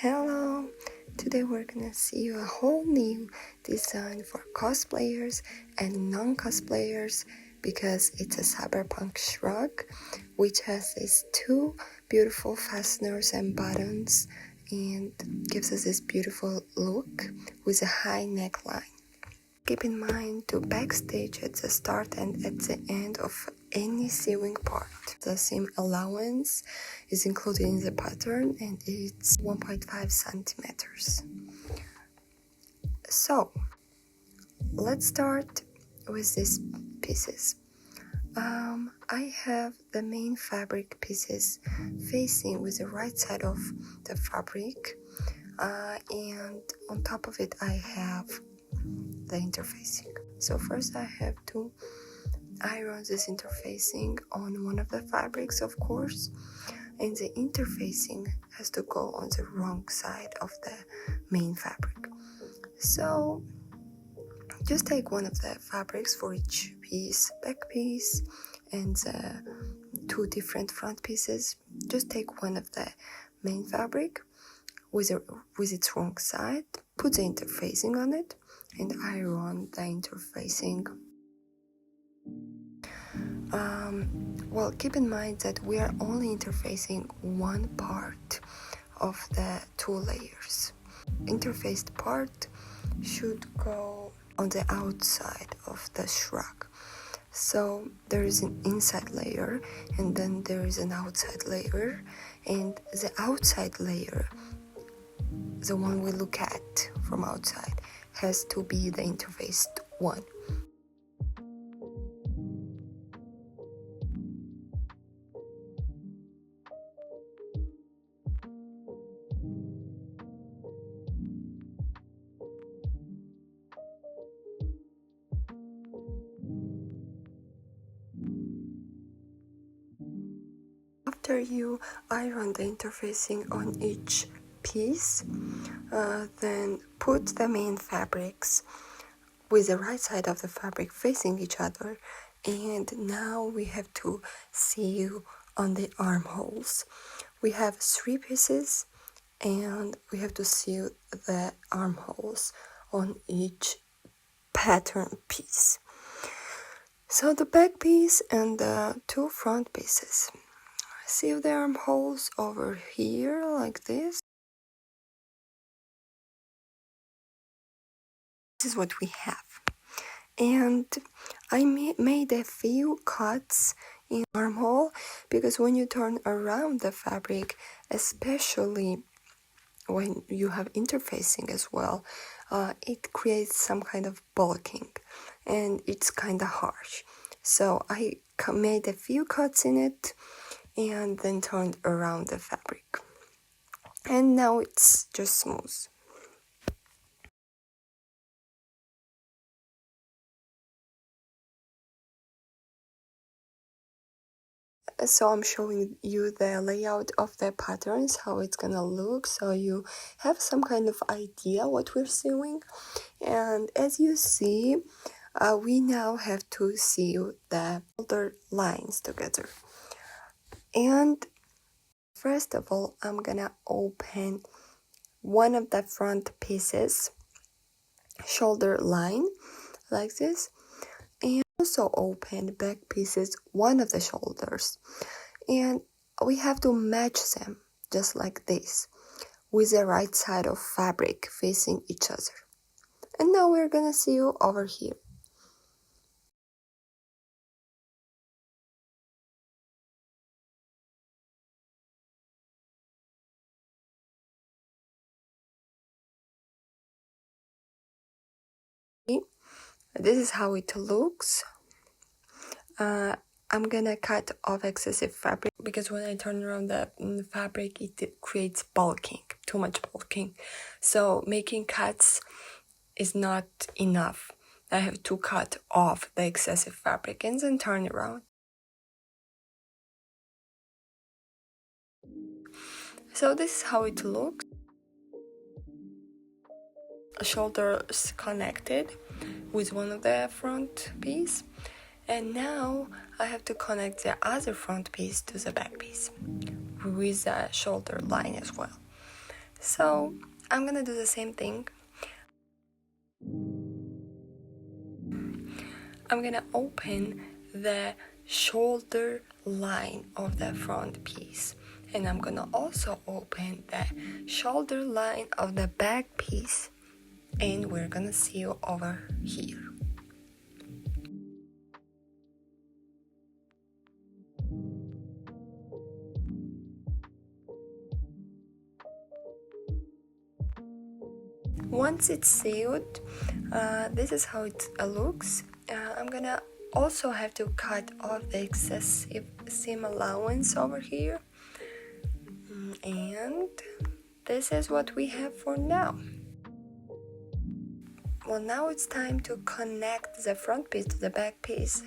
Hello! Today we're gonna see a whole new design for cosplayers and non-cosplayers because it's a cyberpunk shrug which has these two beautiful fasteners and buttons and gives us this beautiful look with a high neckline. Keep in mind to backstitch at the start and at the end of any sewing part. The seam allowance is included in the pattern and it's 1.5 centimeters. So, let's start with these pieces. I have the main fabric pieces facing with the right side of the fabric and on top of it I have the interfacing. So first I have to iron this interfacing on one of the fabrics, of course, and the interfacing has to go on the wrong side of the main fabric. So just take one of the fabrics for each piece, back piece and the two different front pieces. Just take one of the main fabric with its wrong side, put the interfacing on it and iron the interfacing. Well, keep in mind that we are only interfacing one part of the two layers. Interfaced part should go on the outside of the shrug. So there is an inside layer and then there is an outside layer, and the outside layer, the one we look at from outside, has to be the interfaced one. After you iron the interfacing on each piece, then put the main fabrics with the right side of the fabric facing each other, and now we have to sew on the armholes. We have 3 pieces and we have to sew the armholes on each pattern piece. So the back piece and the 2 front pieces. Sew the armholes over here like this. This is what we have. And I made a few cuts in armhole because when you turn around the fabric, especially when you have interfacing as well, it creates some kind of bulking and it's kind of harsh. So I made a few cuts in it and then turned around the fabric. And now it's just smooth. So I'm showing you the layout of the patterns, how it's gonna look, so you have some kind of idea what we're sewing. And as you see, we now have to sew the shoulder lines together. And first of all, I'm gonna open one of the front pieces, shoulder line, like this, and also open back pieces, one of the shoulders. And we have to match them just like this with the right side of fabric facing each other. And now we're gonna sew over here. This is how it looks. I'm gonna cut off excessive fabric because when I turn around the fabric, it creates bulking, too much bulking. So making cuts is not enough. I have to cut off the excessive fabric and then turn around. So this is how it looks. Shoulders connected with one of the front piece, and now I have to connect the other front piece to the back piece with the shoulder line as well. So I'm gonna do the same thing. I'm gonna open the shoulder line of the front piece, and I'm gonna also open the shoulder line of the back piece, and we're gonna sew over here. Once it's sealed, this is how it looks. I'm gonna also have to cut off the excessive seam allowance over here, and this is what we have for now. Well, now it's time to connect the front piece to the back piece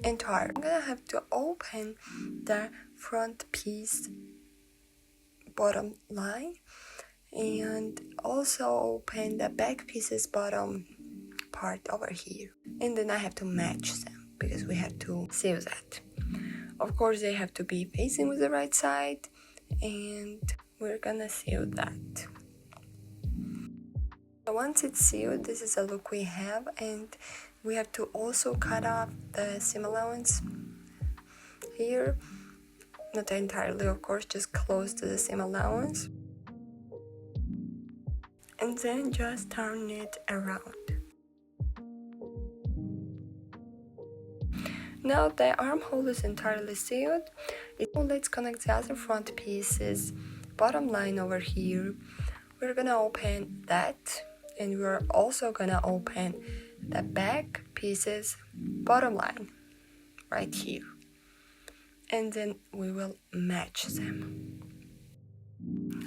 entire. I'm gonna have to open the front piece bottom line and also open the back piece's bottom part over here, and then I have to match them because we have to sew that. Of course, they have to be facing with the right side, and we're gonna sew that. So once it's sealed, this is the look we have, and we have to also cut off the seam allowance here, not entirely of course, just close to the seam allowance, and then just turn it around. Now the armhole is entirely sealed. Let's connect the other front pieces bottom line over here. We're gonna open that, and we're also gonna open the back pieces bottom line right here, and then we will match them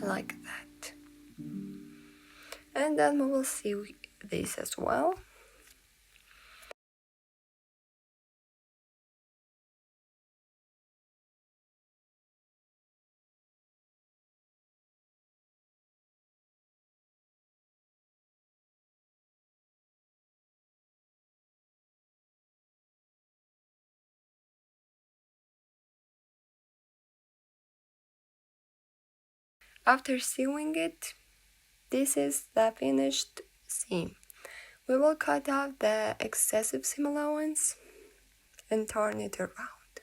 like that, and then we will sew this as well. After sewing it, this is the finished seam. We will cut out the excessive seam allowance and turn it around.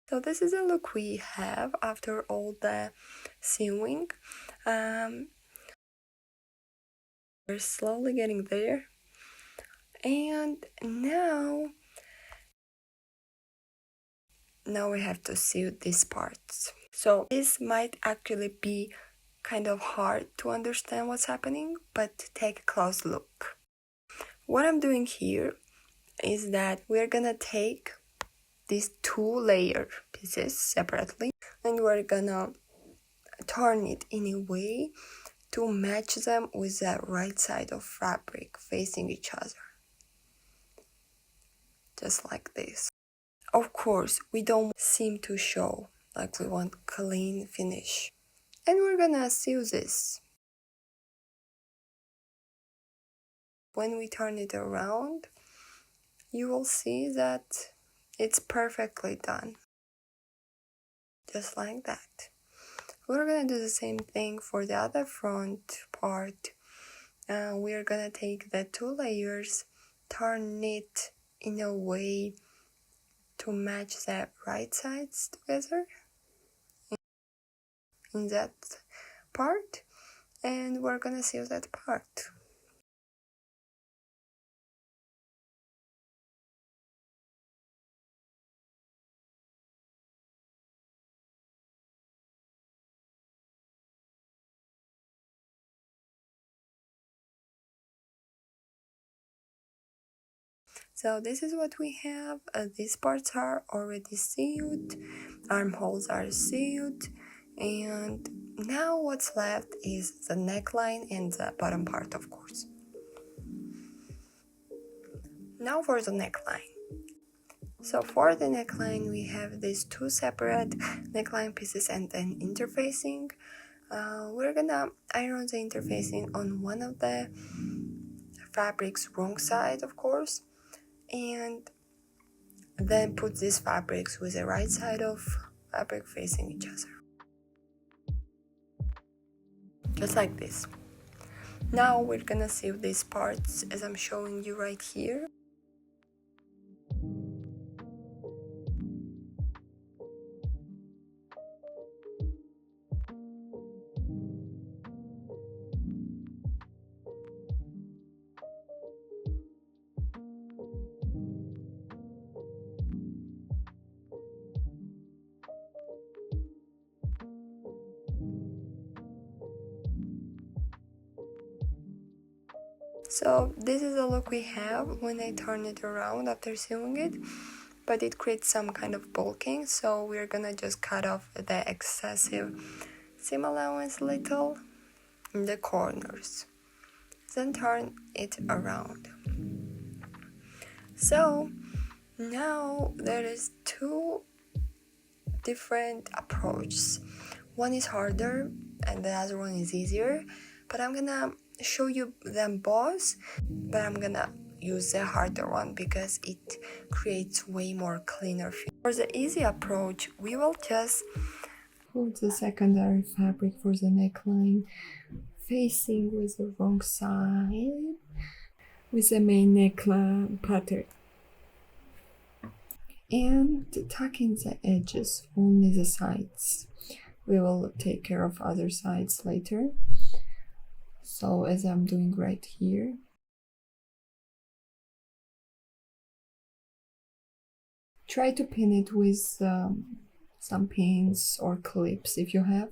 So this is the look we have after all the sewing. We're slowly getting there, and now we have to sew these parts. So this might actually be kind of hard to understand what's happening, but take a close look. What I'm doing here is that we're gonna take these two layer pieces separately, and we're gonna turn it in a way to match them with the right side of fabric facing each other, just like this. Of course, we don't seem to show, like we want clean finish, and we're gonna sew this. When we turn it around, you will see that it's perfectly done, just like that. We're gonna do the same thing for the other front part. We're gonna take the two layers, turn it in a way to match the right sides together in that part, and we're gonna sew that part. So this is what we have. These parts are already sealed, armholes are sealed, and now what's left is the neckline and the bottom part, of course. Now for the neckline. So for the neckline, we have these two separate neckline pieces and then interfacing. We're gonna iron the interfacing on one of the fabric's wrong side, of course, and then put these fabrics with the right side of fabric facing each other. just like this. Now we're gonna sew these parts as I'm showing you right here. So this is the look we have when I turn it around after sewing it, but it creates some kind of bulking, so we're gonna just cut off the excessive seam allowance little in the corners, then turn it around. So now there is two different approaches. One is harder and the other one is easier, but I'm gonna show you them both, but I'm gonna use the harder one because it creates way more cleaner fit. For the easy approach, we will just put the secondary fabric for the neckline facing with the wrong side with the main neckline pattern, and tuck in the edges, only the sides. We will take care of other sides later. So as I'm doing right here, try to pin it with some pins or clips if you have.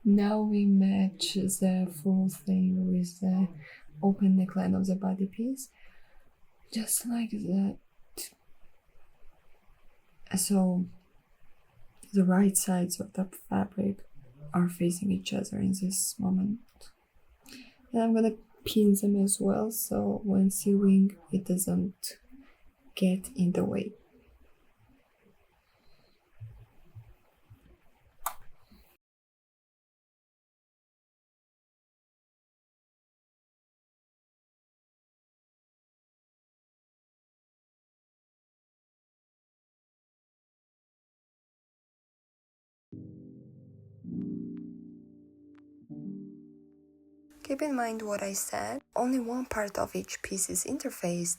Now we match the full thing with the open neckline of the body piece, just like that. So the right sides of the fabric are facing each other in this moment. And I'm gonna pin them as well, so when sewing it doesn't get in the way. Keep in mind what I said, only one part of each piece is interfaced.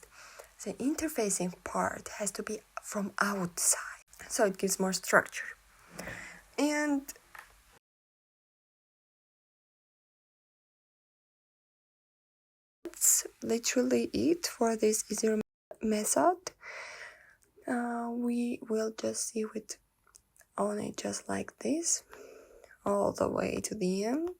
The interfacing part has to be from outside, so it gives more structure. And that's literally it for this easier method. We will just sew it on it just like this, all the way to the end.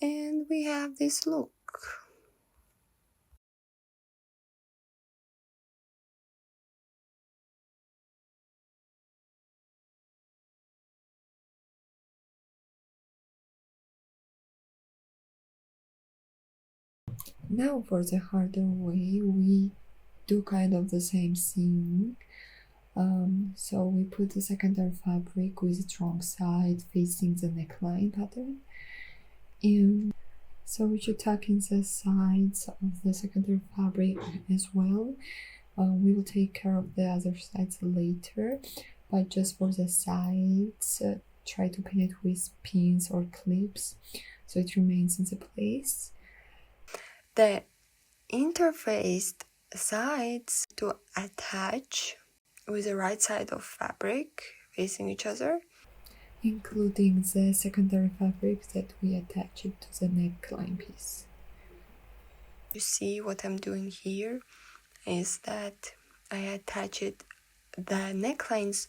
And we have this look. Now for the harder way, we do kind of the same thing. So we put the secondary fabric with its wrong side facing the neckline pattern, and so we should tuck in the sides of the secondary fabric as well. We will take care of the other sides later, but just for the sides, try to pin it with pins or clips so it remains in the place. The interfaced sides to attach with the right side of fabric facing each other, including the secondary fabric that we attach it to the neckline piece. You see what I'm doing here is that I attached the necklines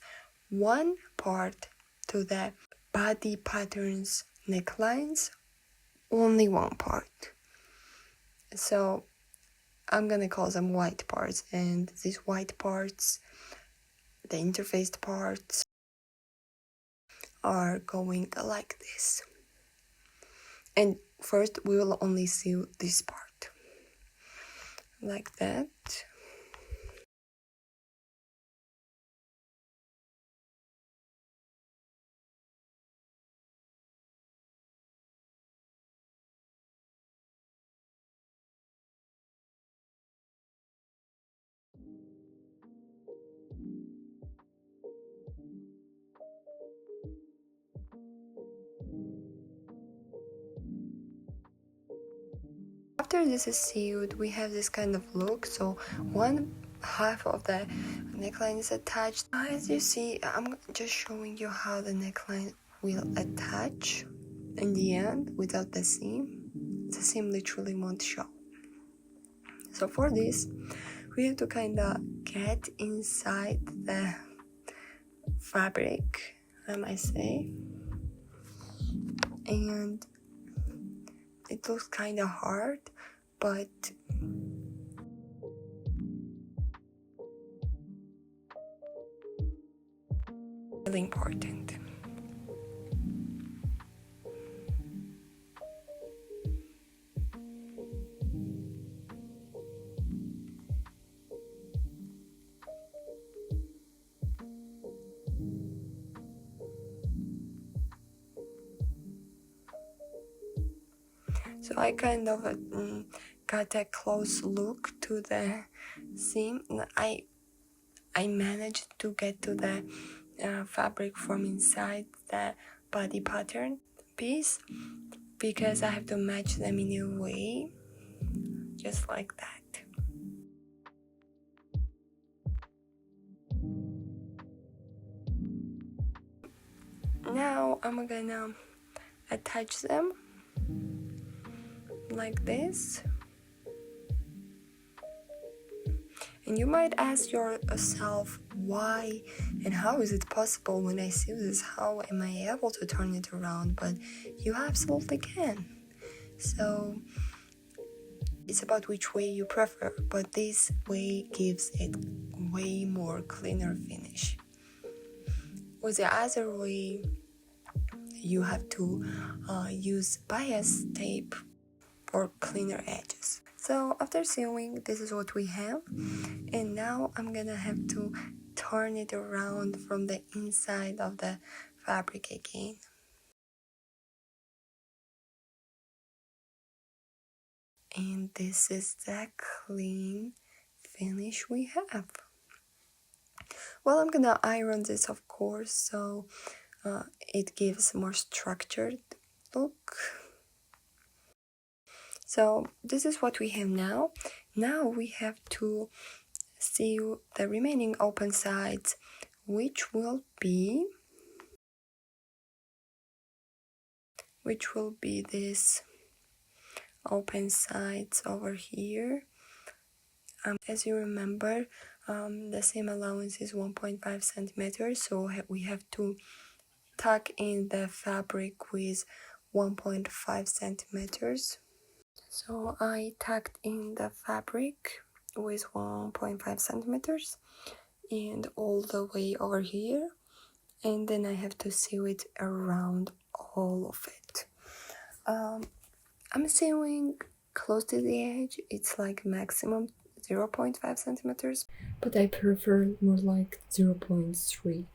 one part to the body patterns necklines, only one part. So I'm gonna call them white parts, and these white parts, the interfaced parts, are going like this. And first we will only sew this part like that. After this is sewed, we have this kind of look. So one half of the neckline is attached. As you see, I'm just showing you how the neckline will attach in the end without the seam. The seam literally won't show. So for this, we have to kind of get inside the fabric, I might say, and it looks kind of hard, but really important. So I kind of got a close look to the seam. I managed to get to the fabric from inside the body pattern piece because I have to match them in a way, just like that. Now I'm gonna attach them like this. And you might ask yourself, why and how is it possible when I sew this? How am I able to turn it around? But you absolutely can. So it's about which way you prefer, but this way gives it way more cleaner finish. With the other way, you have to use bias tape for cleaner edges. So after sewing, this is what we have, and now I'm gonna have to turn it around from the inside of the fabric again. And this is the clean finish we have. Well, I'm gonna iron this, of course, so it gives more structured look. So this is what we have now. Now we have to sew the remaining open sides, which will be this open sides over here. As you remember, the seam allowance is 1.5 centimeters, so we have to tuck in the fabric with 1.5 centimeters. So I tucked in the fabric with 1.5 centimeters and all the way over here, and then I have to sew it around all of it. I'm sewing close to the edge. It's like maximum 0.5 centimeters, but I prefer more like 0.3.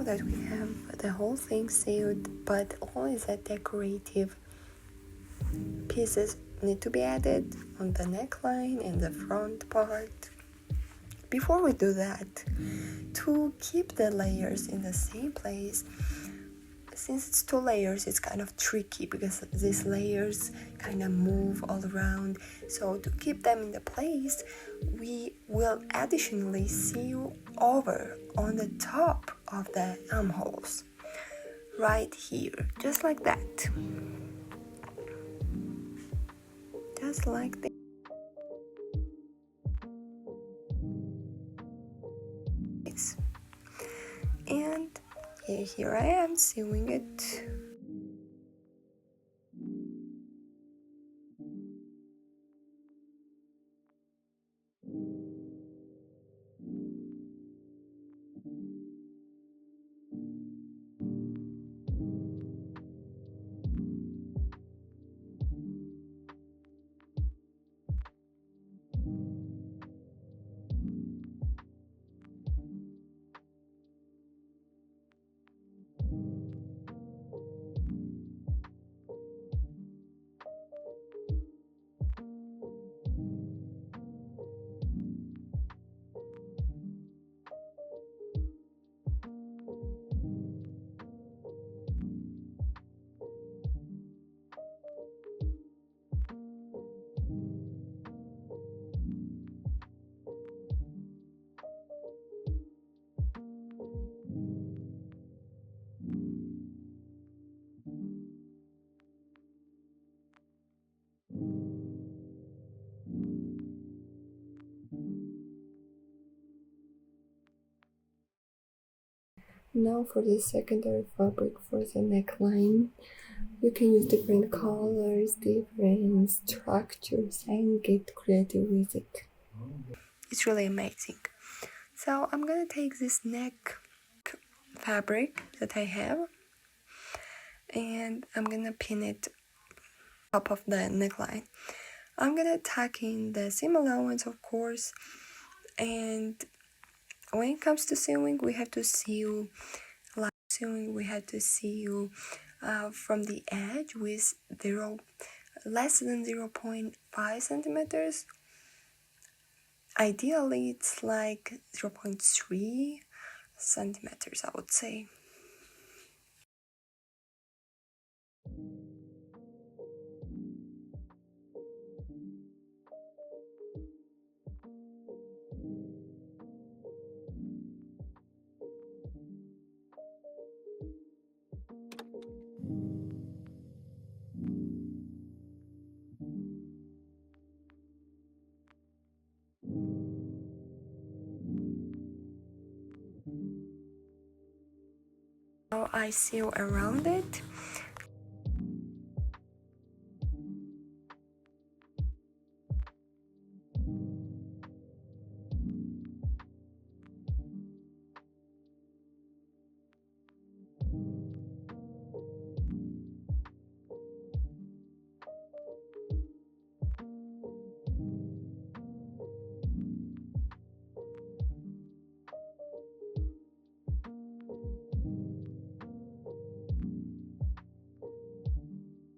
now that we have the whole thing sealed, but only the decorative pieces need to be added on the neckline and the front part. Before we do that, to keep the layers in the same place, since it's 2 layers, it's kind of tricky because these layers kind of move all around. So to keep them in the place, we will additionally seal over on the top of the armholes, right here, just like that. Just like this. And here I am sewing it. Now for the secondary fabric for the neckline, you can use different colors, different structures, and get creative with it. It's really amazing. So I'm gonna take this neck fabric that I have and I'm gonna pin it top of the neckline. I'm gonna tuck in the seam allowance, of course, and when it comes to sewing, we have to sew from the edge with less than 0.5 centimeters. Ideally, it's like 0.3 centimeters, I would say. Now I sew around it.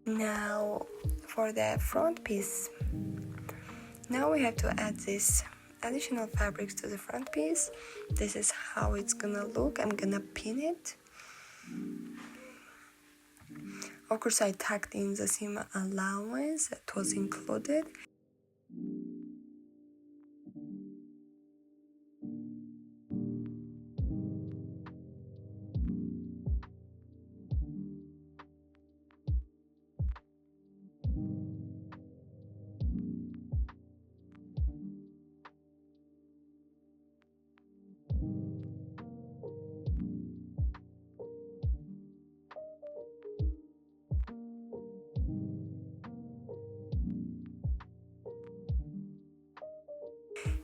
Now for the front piece, now we have to add this additional fabrics to the front piece. This is how it's gonna look. I'm gonna pin it. Of course, I tucked in the seam allowance that was included.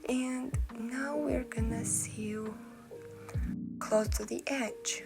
And now we're gonna sew close to the edge.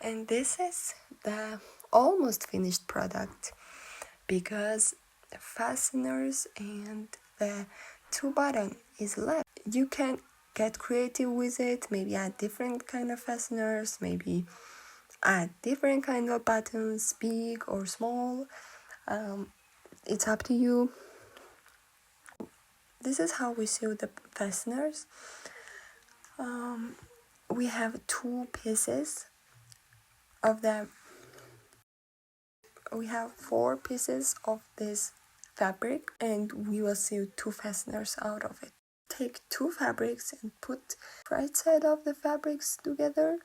And this is the almost finished product because the fasteners and the two button is left. You can get creative with it, maybe add different kind of fasteners, maybe add different kind of buttons, big or small. It's up to you. This is how we sew the fasteners. We have two pieces of them. We have 4 pieces of this fabric and we will sew 2 fasteners out of it. Take 2 fabrics and put right side of the fabrics together,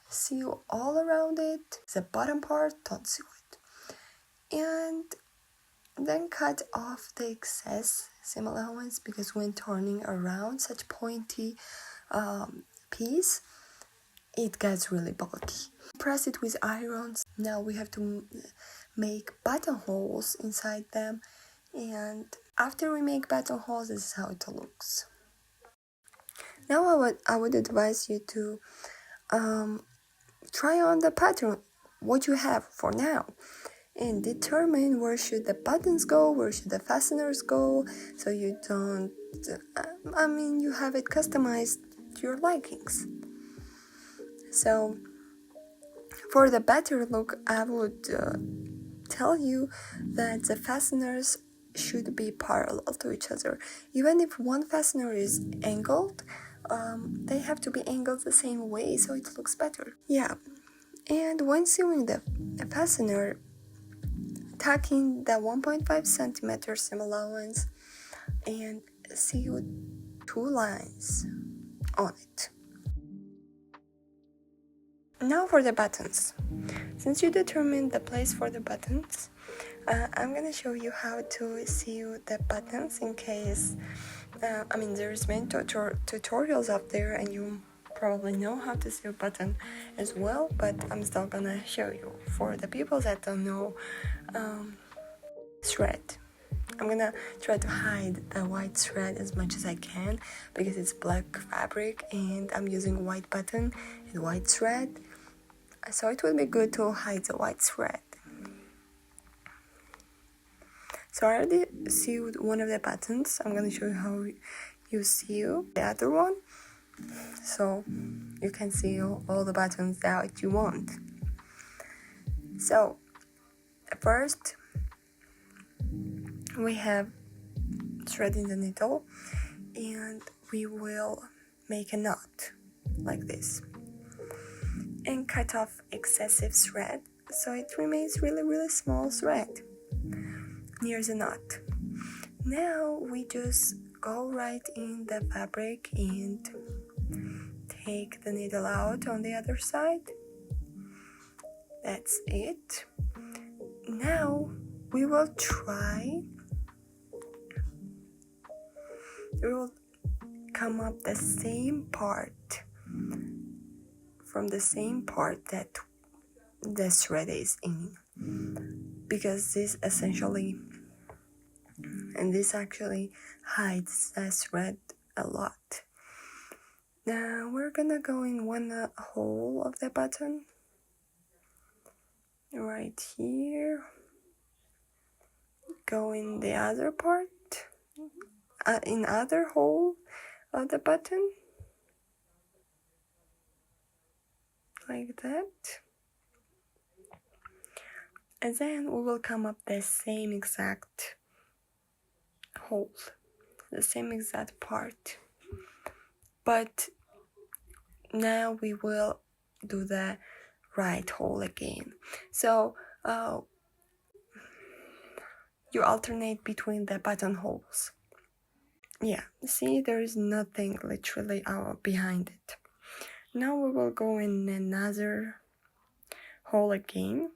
sew all around it. The bottom part, don't sew it. And then cut off the excess seam allowance because when turning around such pointy piece, it gets really bulky. Press it with irons. Now we have to make buttonholes inside them, and after we make buttonholes, this is how it looks. Now I would advise you to try on the pattern what you have for now and determine where should the buttons go, where should the fasteners go, so you don't you have it customized to your likings. So for the better look, I would tell you that the fasteners should be parallel to each other. Even if one fastener is angled, they have to be angled the same way so it looks better. Yeah, and when sewing the fastener, tuck in the 1.5 centimeter seam allowance and sew 2 lines on it. Now for the buttons. Since you determined the place for the buttons, I'm gonna show you how to sew the buttons in case, there's many tutorials up there and you probably know how to sew button as well, but I'm still gonna show you for the people that don't know. Thread. I'm gonna try to hide the white thread as much as I can because it's black fabric and I'm using white button and white thread, so it would be good to hide the white thread. So I already sewed one of the buttons. I'm gonna show you how you sew the other one so you can sew all the buttons that you want. So first we have threading the needle and we will make a knot like this and cut off excessive thread so it remains really small thread near the knot. Now we just go right in the fabric and take the needle out on the other side. That's it. Now we will come up the same part from the same part that the thread is in, because this actually hides the thread a lot. Now we're gonna go in one hole of the button right here, go in the other part, in other hole of the button, like that, and then we will come up the same exact hole, the same exact part, but now we will do the right hole again. So you alternate between the buttonholes. Yeah, see, there is nothing literally behind it. Now we will go in another hole again,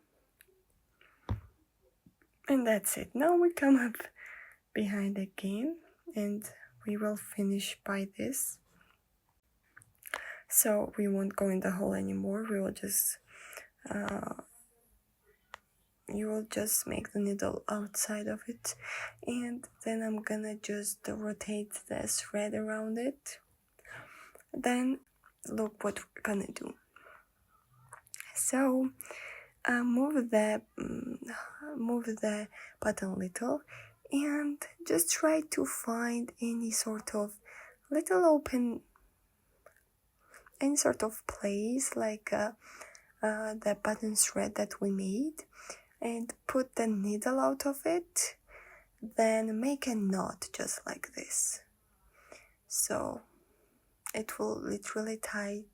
and that's it. Now we come up behind again and we will finish by this. So we won't go in the hole anymore. We will just you will just make the needle outside of it, and then I'm gonna just rotate the thread around it. Then look what we're gonna do. So move the button a little and just try to find any sort of little open, any sort of place like the button thread that we made, and put the needle out of it. Then make a knot just like this, so it will literally tie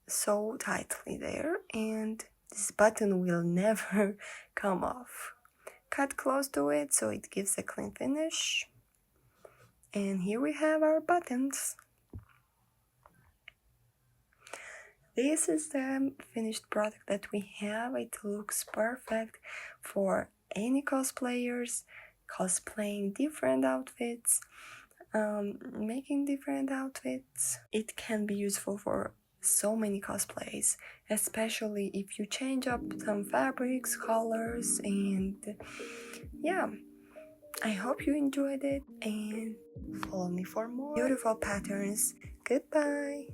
so tightly there, and this button will never come off. Cut close to it so it gives a clean finish, and here we have our buttons. This is the finished product that we have. It looks perfect for any cosplayers cosplaying different outfits, making different outfits. It can be useful for so many cosplays, especially if you change up some fabrics, colors, and yeah. I hope you enjoyed it, and follow me for more beautiful patterns. Goodbye!